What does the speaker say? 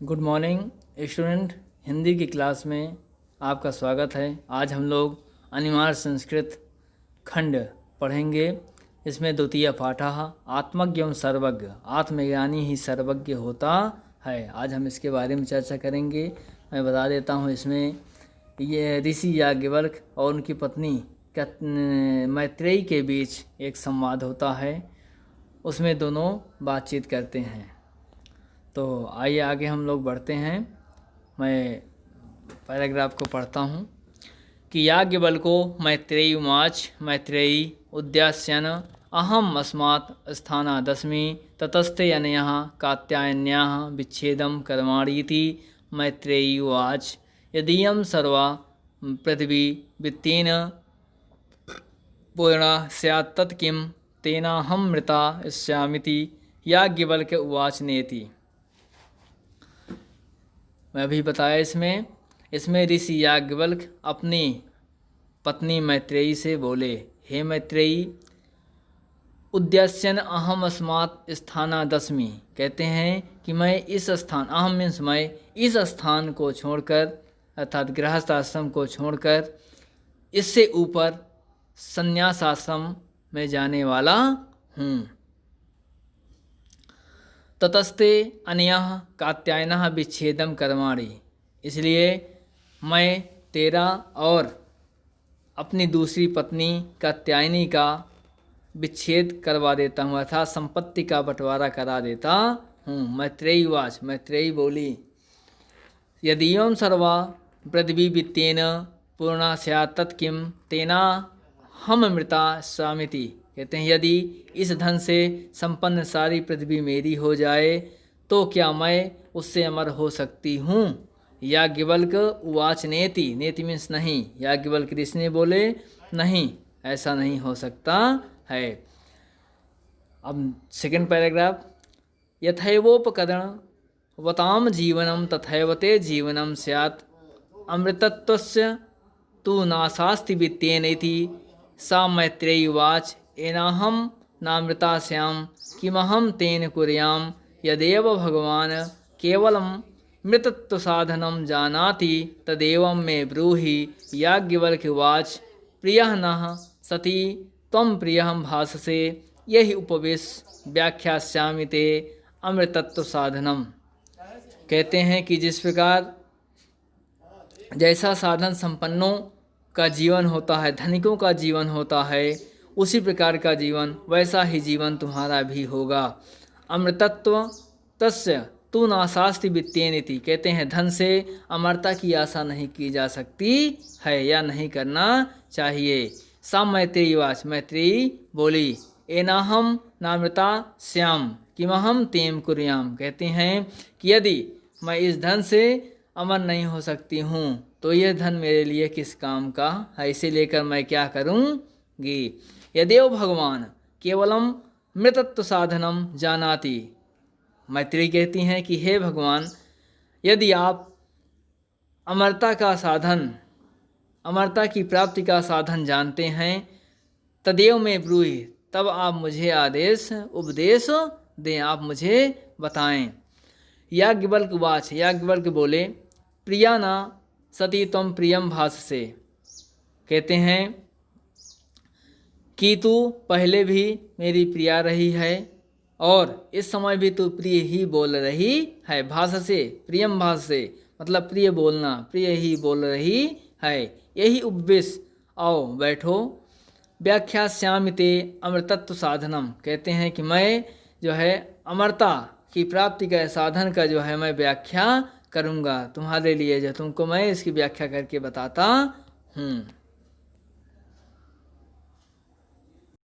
Good morning student. Hindi की class में आपका स्वागत है। आज हम लोग अनिवार्य संस्कृत खंड पढ़ेंगे। इसमें द्वितीय पाठः आत्मज्ञ सर्वज्ञ, आत्मज्ञानी ही सर्वज्ञ होता है। आज हम इसके बारे में चर्चा करेंगे। मैं बता देता हूँ, इसमें ये ऋषि याज्ञवल्क्य और उनकी पत्नी मैत्रेयी के बीच एक संवाद होता है। उसमें दोनों बातचीत करते हैं। तो आइए आगे हम लोग बढ़ते हैं। मैं पैराग्राफ को पढ़ता हूँ कि याज्ञवल्क्यो मैत्रेयी उवाच मैत्रेयी उद्यास्यन अहम अस्मात् स्थानादस्मि ततस्ते अनयः कात्यायन्याः विच्छेदं कर्माणीति। मैत्रेयी उवाच यदीयं सर्वा पृथिवी वित्तेन पूर्णा स्यात् तत् किं तेनाहं मृता स्यामिति। याज्ञवल्क्य उवाच नेति। मैं अभी बताया इसमें ऋषि याज्ञवल्क्य अपनी पत्नी मैत्रेयी से बोले, हे मैत्रेयी, उद्यास्यन अहम अस्मात् स्थानादस्मि, कहते हैं कि मैं इस स्थान, अहम मीन्स मैं, इस स्थान को छोड़कर अर्थात गृहस्थ आश्रम को छोड़कर इससे ऊपर संन्यास आश्रम में जाने वाला हूँ। ततस्ते अनयः कात्यायनः विच्छेदं कर्माणि, इसलिए मैं तेरा और अपनी दूसरी पत्नी कात्यायनी का विच्छेद करवा देता हूँ, अर्थात संपत्ति का बंटवारा करा देता हूँ। मैत्रेयी उवाच, मैत्रेयी बोली, यदीयं सर्वा पृथिवी वित्तेन पूर्णा स्यात् तत् किं तेना हम मृता स्वामिति, कहते हैं यदि इस धन से संपन्न सारी पृथ्वी मेरी हो जाए तो क्या मैं उससे अमर हो सकती हूँ। याज्ञवल्क्य उवाच नेति, नेति मीन्स नहीं। याज्ञवल्क्य ऋषि ने बोले, नहीं, ऐसा नहीं हो सकता है। अब सेकंड पैराग्राफ, यथैवोपकरण वताम जीवनम तथैव ते जीवनम स्यात् अमृतत्वस्य तु नाशास्ति वित्तेन इति। सा मैत्रेयी उवाच एनाहं नामृता स्याम किमहं तेन कुर्याम यदेव भगवान केवलं मृतत्व साधनं जानाति तदेवं मे ब्रूहि। याज्ञवल्क्य उवाच प्रियः नः सती त्वं प्रियः भाससे यही उपवेश व्याख्यास्यामि ते अमृतत्व साधनम, कहते हैं कि जिस प्रकार जैसा साधन संपन्नों का जीवन होता है, धनिकों का जीवन होता है, उसी प्रकार का जीवन, वैसा ही जीवन तुम्हारा भी होगा। अमृतत्व तस्य तु नाशास्ति वित्तेनिति, कहते हैं धन से अमरता की आशा नहीं की जा सकती है या नहीं करना चाहिए। सा मैत्रेयी वाच, मैत्रेयी बोली, एनाहम नामृता श्याम किमहम तेम कुर्याम, कहते हैं कि यदि मैं इस धन से अमर नहीं हो सकती हूँ तो यह धन मेरे लिए किस काम का है, इसे लेकर मैं क्या करूँगी। यदेव भगवान केवलम मृतत्व साधनम जानाति, मैत्रेयी कहती हैं कि हे भगवान, यदि आप अमरता का साधन, अमरता की प्राप्ति का साधन जानते हैं, तदेव में ब्रूहि, तब आप मुझे आदेश उपदेश दें, आप मुझे बताएं। याज्ञवल्क्य उवाच, याज्ञवल्क्य बोले, प्रिया न सती त्वं प्रियम भाससे, कहते हैं कि तू पहले भी मेरी प्रिया रही है और इस समय भी तू प्रिय ही बोल रही है। भाससे, प्रियम भाससे मतलब प्रिय बोलना, प्रिय ही बोल रही है। यही उपवेश, आओ बैठो, व्याख्यास्यामि ते अमृतत्व साधनम, कहते हैं कि मैं जो है अमरता की प्राप्ति का साधन का जो है मैं व्याख्या करूँगा तुम्हारे लिए, जो तुमको मैं इसकी व्याख्या करके बताता हूँ।